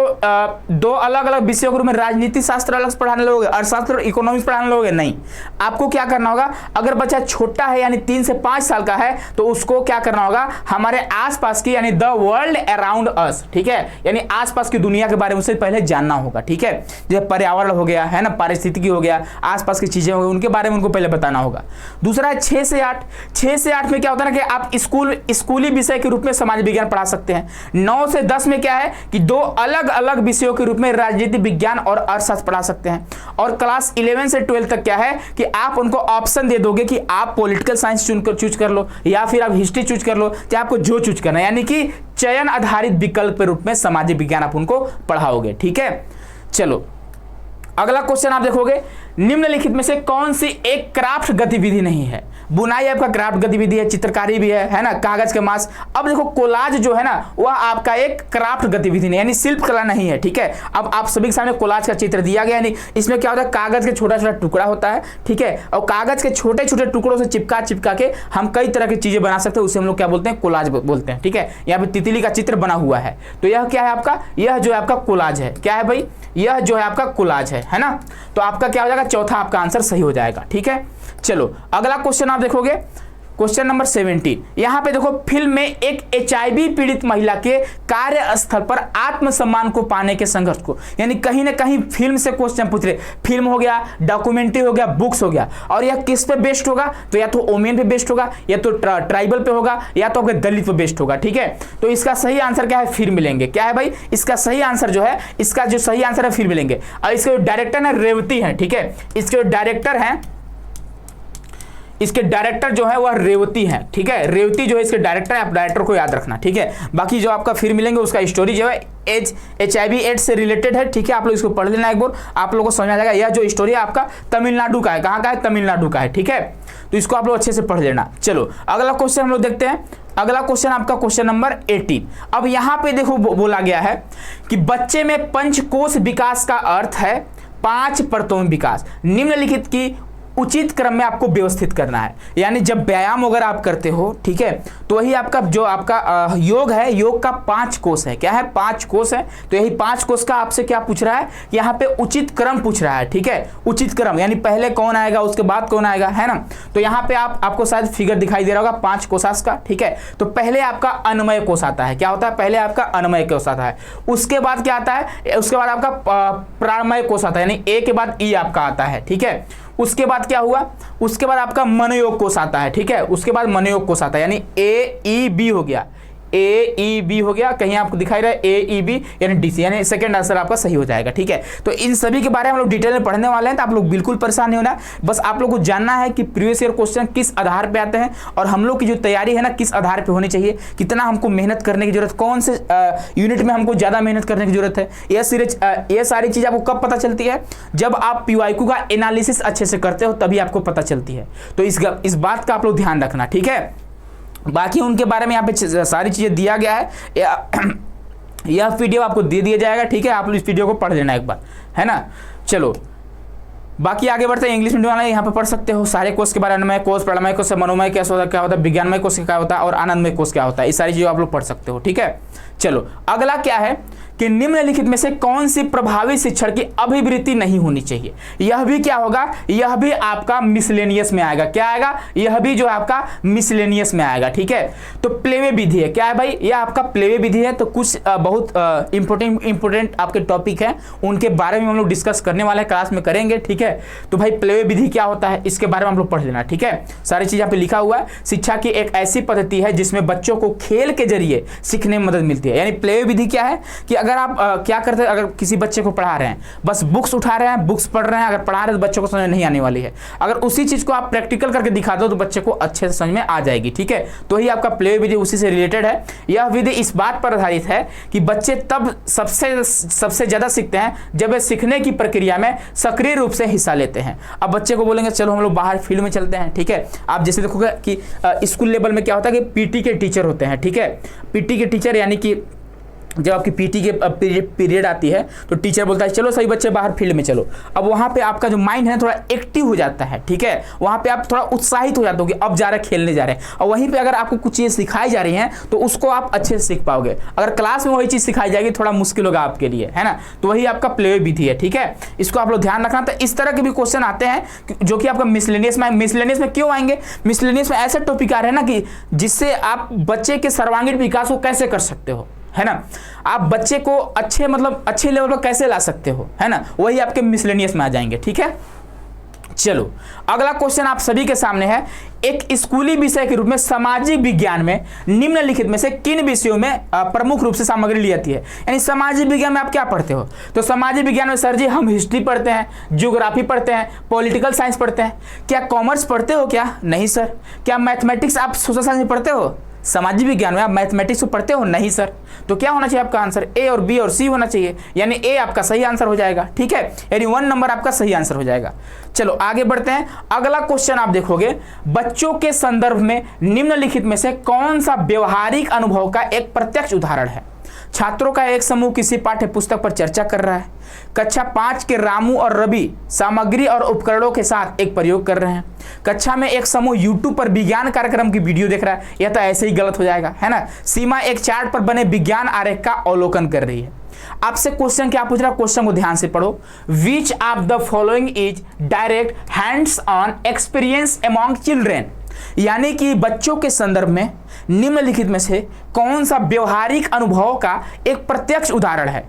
2 अलग अलग विषयों के रूप में राजनीति शास्त्र अलग से पढ़ाने लगोगे, अर्थशास्त्र और इकोनॉमिक्स पढ़ाने लगोगे? नहीं, आपको क्या करना होगा, अगर बच्चा छोटा है यानी 3 से 5 साल का है तो उसको क्या करना होगा, हमारे आसपास की यानी द वर्ल्ड अराउंड अस, ठीक है, यानी आसपास की दुनिया के बारे में उससे पहले जानना होगा। ठीक है, जैसे पर्यावरण हो गया, है ना, पारिस्थितिकी हो गया, आसपास की चीजें हो गई, उनके बारे में उनको पहले बताना होगा। दूसरा है 6 से 8। 6 से 8 में क्या होता है ना कि आप स्कूली विषय के रूप में समाज विज्ञान पढ़ा सकते हैं। 9 से 10 में क्या है कि 2 अलग अलग विषयों के रूप में राजनीति विज्ञान और अर्थशास्त्र पढ़ा सकते हैं। और क्लास 11 से 12 तक क्या है कि आप उनको ऑप्शन दे दोगे कि आप पॉलिटिकल साइंस चूज कर लो या फिर आप हिस्ट्री चूज कर लो, चाहे आपको जो चूज करना है, यानी कि चयन आधारित विकल्प के रूप में सामाजिक विज्ञान आप उनको पढ़ाओगे। ठीक है, चलो अगला क्वेश्चन आप देखोगे, निम्नलिखित में से कौन सी एक क्राफ्ट गतिविधि नहीं है? बुनाई आपका क्राफ्ट गतिविधि है, चित्रकारी भी है ना, कागज के मास। अब देखो कोलाज जो है ना वह आपका एक क्राफ्ट गतिविधि नहीं, यानी शिल्प कला नहीं है। ठीक है, अब आप सभी के सामने कोलाज का चित्र दिया गया, यानी इसमें क्या होता है, कागज के छोटा छोटा टुकड़ा होता है। ठीक है, और कागज के छोटे छोटे टुकड़ों से चिपका के हम कई तरह की चीजें बना सकते हैं, उसे हम लोग क्या बोलते हैं, कोलाज बोलते हैं। ठीक है, यहाँ पे तितली का चित्र बना हुआ है, तो यह क्या है आपका, यह जो है आपका कोलाज है। क्या है भाई, यह जो है आपका कोलाज है ना। तो आपका क्या हो जाएगा, चौथा आपका आंसर सही हो जाएगा। ठीक है, चलो अगला क्वेश्चन आप देखोगे, क्वेश्चन नंबर 17। यहां पे देखो, फिल्म में एक HIV पीड़ित महिला के कार्यस्थल पर आत्मसम्मान को पाने के संघर्ष को, यानी कहीं ना कहीं फिल्म से क्वेश्चन पूछ रहे। फिल्म हो गया, डॉक्यूमेंट्री हो गया, बुक्स हो गया, और यह किस पे बेस्ड होगा, तो या तो वोमेन पे बेस्ड होगा, या तो ट्राइबल पे होगा, या तो दलित पे बेस्ड होगा। ठीक है, तो इसका सही आंसर क्या है, फिर मिलेंगे। क्या है भाई, इसका सही आंसर जो है, इसका जो सही आंसर है फिर मिलेंगे। और इसके डायरेक्टर है रेवती है। ठीक है, इसके डायरेक्टर हैं, इसके डायरेक्टर जो है वह रेवती है। ठीक है, रेवती जो है इसके डायरेक्टर है, आप डायरेक्टर को याद रखना। ठीक है, बाकी जो आपका फिर मिलेंगे उसका स्टोरी जो है HIV एड्स से रिलेटेड है। ठीक है, आप लोग इसको पढ़ लेना एक बार, आप लोगों को समझ आ जाएगा। यह जो स्टोरी है आपका तमिलनाडु का है। कहाँ का है, तमिलनाडु का है। ठीक है, तो इसको आप लोग अच्छे से पढ़ लेना। चलो अगला क्वेश्चन हम लोग देखते हैं। अगला क्वेश्चन आपका क्वेश्चन नंबर 18। अब यहां पे देखो बोला गया है कि बच्चे में पंचकोश विकास का अर्थ है 5 परतों में विकास, निम्नलिखित की उचित क्रम में आपको व्यवस्थित करना है। यानी जब व्यायाम वगैरह आप करते हो, ठीक है, तो वही आपका जो आपका योग है, योग का 5 कोष है। क्या है? 5 कोष है। तो यही 5 कोष का आपसे क्या पूछ रहा है, यहाँ पे उचित क्रम पूछ रहा है। ठीक है, उचित क्रम यानी पहले कौन आएगा उसके बाद कौन आएगा, है ना। तो यहाँ पे आपको शायद फिगर दिखाई दे रहा होगा 5 कोशास का। ठीक है, तो पहले आपका अन्नमय कोष आता है। क्या होता है? पहले आपका अन्नमय कोष आता है। उसके बाद क्या आता है? उसके बाद आपका प्राणमय कोष आता है, यानी ए के बाद ई आपका आता है। ठीक है, उसके बाद क्या हुआ? उसके बाद आपका मनोयोग कोष आता है। ठीक है, उसके बाद मनोयोग कोष आता है, यानी ए ई बी हो गया, ए ई बी हो गया। कहीं आपको दिखाई रहा है ए ई बी यानी डीसी, यानी सेकंड आंसर आपका सही हो जाएगा। ठीक है, तो इन सभी के बारे में हम लोग डिटेल में पढ़ने वाले हैं, तो आप लोग बिल्कुल परेशान नहीं होना। बस आप लोग को जानना है कि प्रीवियस ईयर क्वेश्चन किस आधार पे आते हैं और हम लोग की जो तैयारी है ना किस आधार पे होनी चाहिए, कितना हमको मेहनत करने की जरूरत, कौन से यूनिट में हमको ज्यादा मेहनत करने की जरूरत है। ये सारी चीज आपको कब पता चलती है? जब आप पीवाईक्यू का एनालिसिस अच्छे से करते हो, तभी आपको पता चलती है। तो इस बात का आप लोग ध्यान रखना। ठीक है, बाकी उनके बारे में यहाँ पे सारी चीजें दिया गया है, यह वीडियो आपको दे दिया जाएगा। ठीक है, आप लोग इस वीडियो को पढ़ लेना एक बार, है ना। चलो बाकी आगे बढ़ते हैं। इंग्लिश मीडियम वाला यहाँ पे पढ़ सकते हो सारे कोर्स के बारे में, कोर्स प्राणमय कोर्स, मनोमय क्या होता है, विज्ञानमय कोर्स क्या होता है और आनंदमय कोर्स क्या होता है, ये सारी चीजें आप लोग पढ़ सकते हो। ठीक है, चलो अगला क्या है कि निम्नलिखित में से कौन सी प्रभावी शिक्षण की अभिवृत्ति नहीं होनी चाहिए। यह भी क्या होगा? यह भी आपका मिसलेनियस में आएगा। क्या आएगा? यह भी जो आपका मिसलेनियस में आएगा। ठीक है, तो प्लेवे विधि है। क्या है भाई? यह आपका प्लेवे विधि है। तो कुछ बहुत इंपोर्टेंट आपके टॉपिक हैं, उनके बारे में हम लोग डिस्कस करने वाले हैं, क्लास में करेंगे। ठीक है, तो भाई प्लेवे विधि क्या होता है इसके बारे में हम लोग पढ़ लेना। ठीक है, सारी चीज यहाँ पे लिखा हुआ है। शिक्षा की एक ऐसी पद्धति है जिसमें बच्चों को खेल के जरिए सीखने में मदद मिलती है। यानी प्लेवे विधि क्या है कि अगर आप क्या करते हैं, अगर किसी बच्चे को पढ़ा रहे हैं, बस बुक्स उठा रहे हैं, बुक्स पढ़ रहे हैं, अगर पढ़ा रहे हैं तो बच्चों को समझ नहीं आने वाली है। अगर उसी चीज को आप प्रैक्टिकल करके दिखा दो तो बच्चे को अच्छे से समझ में आ जाएगी। ठीक है, तो ही आपका प्ले विधि उसी से रिलेटेड है। यह विधि इस बात पर आधारित है कि बच्चे तब सबसे ज्यादा सीखते हैं जब वे सीखने की प्रक्रिया में सक्रिय रूप से हिस्सा लेते हैं। अब बच्चे को बोलेंगे चलो हम लोग बाहर फील्ड में चलते हैं। ठीक है, आप जैसे देखोगे कि स्कूल लेवल में क्या होता है कि पीटी के टीचर होते हैं। ठीक है, पीटी के टीचर यानी कि जब आपकी पीटी के पीरियड आती है तो टीचर बोलता है चलो सही बच्चे बाहर फील्ड में चलो। अब वहाँ पे आपका जो माइंड है थोड़ा एक्टिव हो जाता है। ठीक है, वहाँ पे आप थोड़ा उत्साहित हो जाते हो कि अब जा रहे खेलने जा रहे हैं, और वहीं पे अगर आपको कुछ चीज़ सिखाई जा रही हैं तो उसको आप अच्छे से सीख पाओगे। अगर क्लास में वही चीज़ सिखाई जाएगी थोड़ा मुश्किल होगा आपके लिए, है ना। तो वही आपका प्ले विधि है। ठीक है, इसको आप लोग ध्यान रखना। तो इस तरह के भी क्वेश्चन आते हैं जो कि आपका मिसलेनियस में क्यों आएंगे? मिसलेनियस में ऐसे टॉपिक आ रहे हैं ना कि जिससे आप बच्चे के सर्वांगीण विकास को कैसे कर सकते हो, है ना। आप बच्चे को अच्छे लेवल पर कैसे ला सकते हो, है ना, वही आपके मिसलेनियस में आ जाएंगे। ठीक है, चलो अगला क्वेश्चन आप सभी के सामने है। एक स्कूली विषय के रूप में सामाजिक विज्ञान में निम्नलिखित में से किन विषयों में प्रमुख रूप से सामग्री ली जाती है? यानी सामाजिक विज्ञान में आप क्या पढ़ते हो? तो सामाजिक विज्ञान में सर जी हम हिस्ट्री पढ़ते हैं, ज्योग्राफी पढ़ते हैं, पॉलिटिकल साइंस पढ़ते हैं। क्या कॉमर्स पढ़ते हो क्या? नहीं सर। क्या मैथमेटिक्स आप सोशल साइंस में पढ़ते हो? सामाजिक विज्ञान में आप मैथमेटिक्स को पढ़ते हो? नहीं सर। तो क्या होना चाहिए आपका आंसर? ए और बी और सी होना चाहिए, यानी ए आपका सही आंसर हो जाएगा। ठीक है, यानी 1 नंबर आपका सही आंसर हो जाएगा। चलो आगे बढ़ते हैं। अगला क्वेश्चन आप देखोगे, बच्चों के संदर्भ में निम्नलिखित में से कौन सा व्यवहारिक अनुभव का एक प्रत्यक्ष उदाहरण है? छात्रों का एक समूह किसी पाठ्य पुस्तक पर चर्चा कर रहा है। कक्षा 5 के रामू और रवि सामग्री और उपकरणों के साथ एक प्रयोग कर रहे हैं। कक्षा में एक समूह YouTube पर विज्ञान कार्यक्रम की वीडियो देख रहा है। यह तो ऐसे ही गलत हो जाएगा, है ना। सीमा एक चार्ट पर बने विज्ञान आरेख का अवलोकन कर रही है। आपसे क्वेश्चन क्या पूछ रहा है? क्वेश्चन को ध्यान से पढ़ो। Which of the following is direct hands on experience among children? यानी कि बच्चों के संदर्भ में निम्नलिखित में से कौन सा व्यवहारिक अनुभव का एक प्रत्यक्ष उदाहरण है?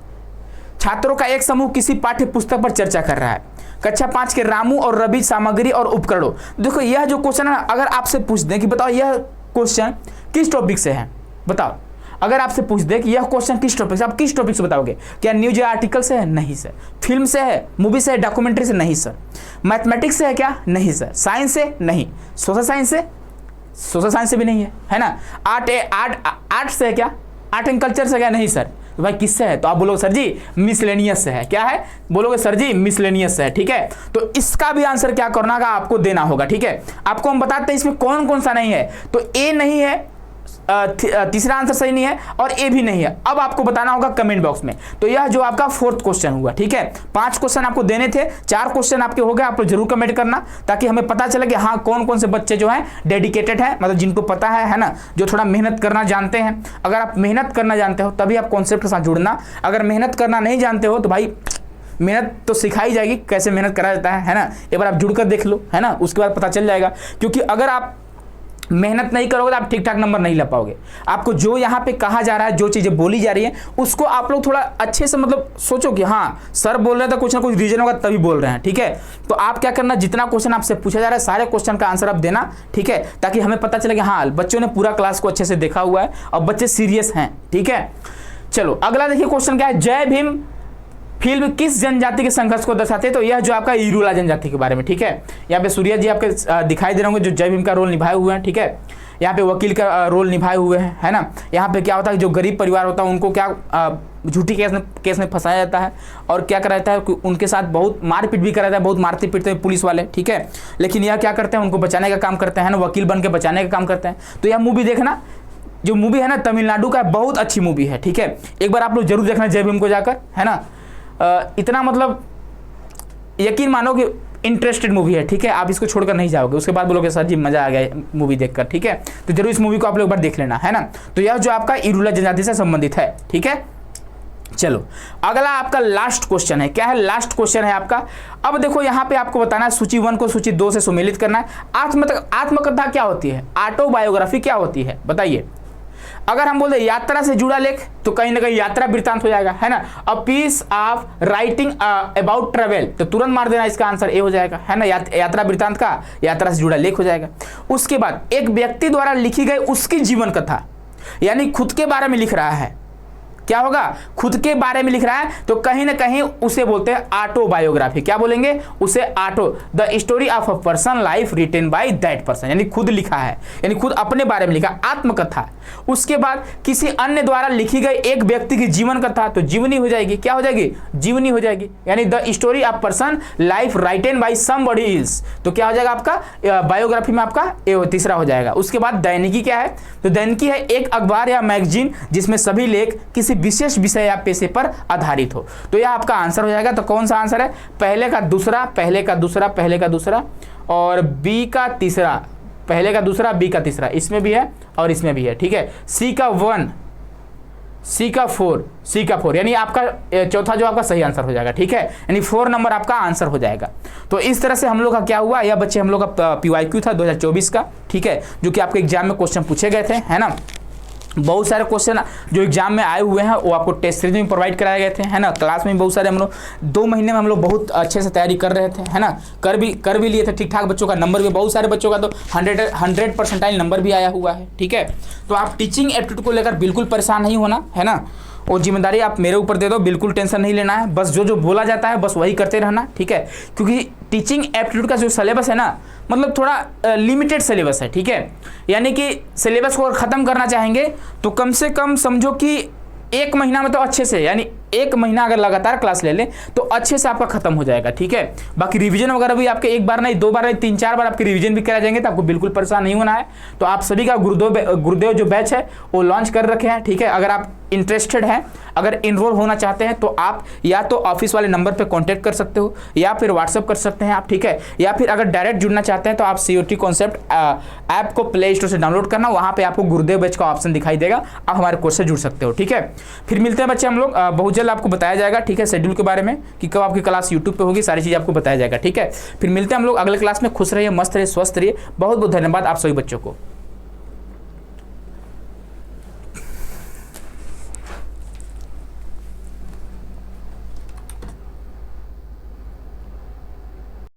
छात्रों का एक समूह किसी पाठ्य पुस्तक पर चर्चा कर रहा है। कक्षा 5 के रामू और रवि सामग्री और उपकरणों। देखो यह जो क्वेश्चन है, अगर आपसे पूछ दें कि बताओ यह क्वेश्चन किस टॉपिक से है, बताओ। अगर आपसे पूछ दे कि यह क्वेश्चन किस टॉपिक से, आप किस टॉपिक से बताओगे? क्या न्यूज या आर्टिकल से है? नहीं सर। फिल्म से है, मूवी से है, डॉक्यूमेंट्री से? नहीं सर। मैथमेटिक्स से है क्या? नहीं सर। साइंस से? नहीं। सोशल साइंस से? सोशल साइंस से भी नहीं है, है ना। आर्ट से है क्या? आर्ट एंड कल्चर से क्या? नहीं सर। तो भाई किससे है? तो आप बोलोगे सर जी मिसलेनियस से है। क्या है? बोलोगे सर जी मिसलेनियस से है। ठीक है, तो इसका भी आंसर क्या करना होगा आपको देना होगा। ठीक है, आपको हम बताते हैं इसमें कौन कौन सा नहीं है। तो ए नहीं है, तीसरा आंसर सही नहीं है और ए भी नहीं है। अब आपको बताना होगा कमेंट बॉक्स में। तो यह जो आपका फोर्थ क्वेश्चन हुआ। ठीक है, 5 क्वेश्चन आपको देने थे, 4 क्वेश्चन आपके हो गए। आप लोग जरूर कमेंट करना ताकि हमें पता चले कि हाँ कौन कौन से बच्चे जो हैं डेडिकेटेड है, मतलब जिनको पता है ना, जो थोड़ा मेहनत करना जानते हैं। अगर आप मेहनत करना जानते हो तभी आप कॉन्सेप्ट के साथ जुड़ना। अगर मेहनत करना नहीं जानते हो तो भाई मेहनत तो सिखाई जाएगी, कैसे मेहनत करा जाता है ना, एक बार आप जुड़कर देख लो, है ना, उसके बाद पता चल जाएगा। क्योंकि अगर आप मेहनत नहीं करोगे तो आप ठीक ठाक नंबर नहीं ला पाओगे। आपको जो यहाँ पे कहा जा रहा है, जो चीज़ें बोली जा रही है, उसको आप लोग थोड़ा अच्छे से मतलब सोचो कि हाँ सर बोल रहे हैं तो कुछ ना कुछ रीजन होगा तभी बोल रहे हैं। ठीक है, तो आप क्या करना, जितना क्वेश्चन आपसे पूछा जा रहा है सारे क्वेश्चन का आंसर आप देना। ठीक है, ताकि हमें पता चले कि हाँ बच्चों ने पूरा क्लास को अच्छे से देखा हुआ है और बच्चे सीरियस हैं। ठीक है, चलो अगला देखिए क्वेश्चन क्या है। जय भीम फिल्म किस जनजाति के संघर्ष को दर्शाते हैं? तो यह जो आपका इरूला जनजाति के बारे में। ठीक है, यहाँ पे सूर्या जी आपके दिखाई दे रहे होंगे जो जय भीम का रोल निभाए हुए हैं। ठीक है, यहाँ पे वकील का रोल निभाए हुए हैं, है ना। यहाँ पे क्या होता है, जो गरीब परिवार होता है उनको क्या झूठी केस में फंसाया जाता है और क्या करा जाता है, उनके साथ बहुत मारपीट भी करा जाता है, बहुत मारते पीटते हैं पुलिस वाले। ठीक है, लेकिन यह क्या करते हैं, उनको बचाने का काम करते हैं ना, वकील बन के बचाने का काम करते हैं। तो यह मूवी देखना, जो मूवी है ना तमिलनाडु का, बहुत अच्छी मूवी है। ठीक है, एक बार आप लोग जरूर देखना जय भीम को जाकर, है ना। इतना मतलब यकीन मानो कि इंटरेस्टेड मूवी है। ठीक है, आप इसको छोड़कर नहीं जाओगे, उसके बाद बोलोगे सर जी मजा आ गया मूवी देखकर। ठीक है, तो जरूर इस मूवी को आप लोग एक बार देख लेना, है ना। तो यह जो आपका इरूला जनजाति से संबंधित है। ठीक है, चलो अगला आपका लास्ट क्वेश्चन है। क्या है? लास्ट क्वेश्चन है आपका। अब देखो यहाँ पे आपको बताना है सूची 1 को सूची 2 से सुमेलित करना है। आत्मकथा क्या होती है? ऑटोबायोग्राफी क्या होती है? बताइए। अगर हम बोलते यात्रा से जुड़ा लेख तो कहीं ना कहीं यात्रा वृत्तांत हो जाएगा, है ना। A piece of writing about travel, तो तुरंत मार देना, इसका आंसर ए हो जाएगा, है ना। यात्रा वृत्तांत का यात्रा से जुड़ा लेख हो जाएगा। उसके बाद एक व्यक्ति द्वारा लिखी गई उसकी जीवन कथा, यानी खुद के बारे में लिख रहा है। क्या होगा? खुद के बारे में लिख रहा है तो कहीं ना कहीं उसे बोलते हैं ऑटोबायोग्राफी। क्या बोलेंगे उसे? Auto, the story of a person life written by that person, यानी खुद लिखा है, यानी खुद अपने बारे में लिखा, आत्मकथा। उसके बाद किसी अन्य द्वारा लिखी गई एक व्यक्ति की जीवन कथा, तो जीवनी हो जाएगी। क्या हो जाएगी? जीवनी हो जाएगी, यानी the story of person life written by somebody else, तो क्या हो जाएगा आपका बायोग्राफी में आपका ए तीसरा हो जाएगा। उसके बाद दैनिकी क्या है? तो दैनिकी है एक अखबार या मैगजीन जिसमें सभी लेख किसी विशेष विषय या पेशे पर आधारित हो, तो यह आपका आंसर हो जाएगा। तो कौन सा आंसर है? पहले का दूसरा, पहले का दूसरा, पहले का दूसरा और बी का तीसरा, पहले का दूसरा बी का तीसरा, इसमें भी है और इसमें भी है। ठीक है, सी का 1, सी का 4, सी का 4, यानी आपका चौथा जो आपका सही आंसर हो जाएगा। ठीक है, यानी 4 नंबर आपका आंसर हो जाएगा। तो इस तरह से हम लोग का क्या हुआ, यह बच्चे हम लोग का PYQ था 2024 का। ठीक है, जो कि आपके एग्जाम में क्वेश्चन पूछे गए थे, है ना। बहुत सारे क्वेश्चन जो एग्जाम में आए हुए हैं वो आपको टेस्ट सीरीज में प्रोवाइड कराए गए थे, है ना। क्लास में बहुत सारे हम लोग 2 महीने में हम लोग बहुत अच्छे से तैयारी कर रहे थे, है ना। कर भी लिए थे ठीक ठाक। बच्चों का नंबर भी, बहुत सारे बच्चों का तो 100 परसेंटाइल नंबर भी आया हुआ है। ठीक है, तो आप टीचिंग एप्टीट्यूड को लेकर बिल्कुल परेशान नहीं होना, है ना। और जिम्मेदारी आप मेरे ऊपर दे दो, बिल्कुल टेंशन नहीं लेना है। बस जो बोला जाता है बस वही करते रहना। ठीक है, क्योंकि टीचिंग एप्टीट्यूड का जो सिलेबस है ना, मतलब थोड़ा लिमिटेड सिलेबस है। ठीक है, यानी कि सिलेबस को अगर ख़त्म करना चाहेंगे तो कम से कम समझो कि 1 महीना में तो अच्छे से, यानी 1 महीना अगर लगातार क्लास ले लें तो अच्छे से आपका खत्म हो जाएगा। ठीक है, बाकी रिवीजन वगैरह भी आपके 1 बार नहीं 2 बार नहीं 3-4 बार आपके रिवीजन भी करा जाएंगे, तो आपको बिल्कुल परेशान नहीं होना है। तो आप सभी का गुरुदेव जो बैच है वो लॉन्च कर रखे हैं। ठीक है, अगर आप इंटरेस्टेड हैं, अगर इनरोल होना चाहते हैं तो आप या तो ऑफिस वाले नंबर पे कांटेक्ट कर सकते हो या फिर व्हाट्सअप कर सकते हैं आप। ठीक है, या फिर अगर डायरेक्ट जुड़ना चाहते हैं तो आप COT कॉन्सेप्ट ऐप को प्ले स्टोर से डाउनलोड करना, वहाँ पे आपको गुरुदेव बैच का ऑप्शन दिखाई देगा, आप हमारे कोर्स से जुड़ सकते हो। ठीक है, फिर मिलते हैं बच्चे हम लोग, बहुत जल्द आपको बताया जाएगा। ठीक है, शेड्यूल के बारे में कि कब आपकी क्लास यूट्यूब पे होगी, सारी चीज़ आपको बताया जाएगा। ठीक है, फिर मिलते हैं हम लोग अगले क्लास में। खुश रहिए, मस्त रहिए, स्वस्थ रहिए। बहुत बहुत धन्यवाद आप सभी बच्चों को।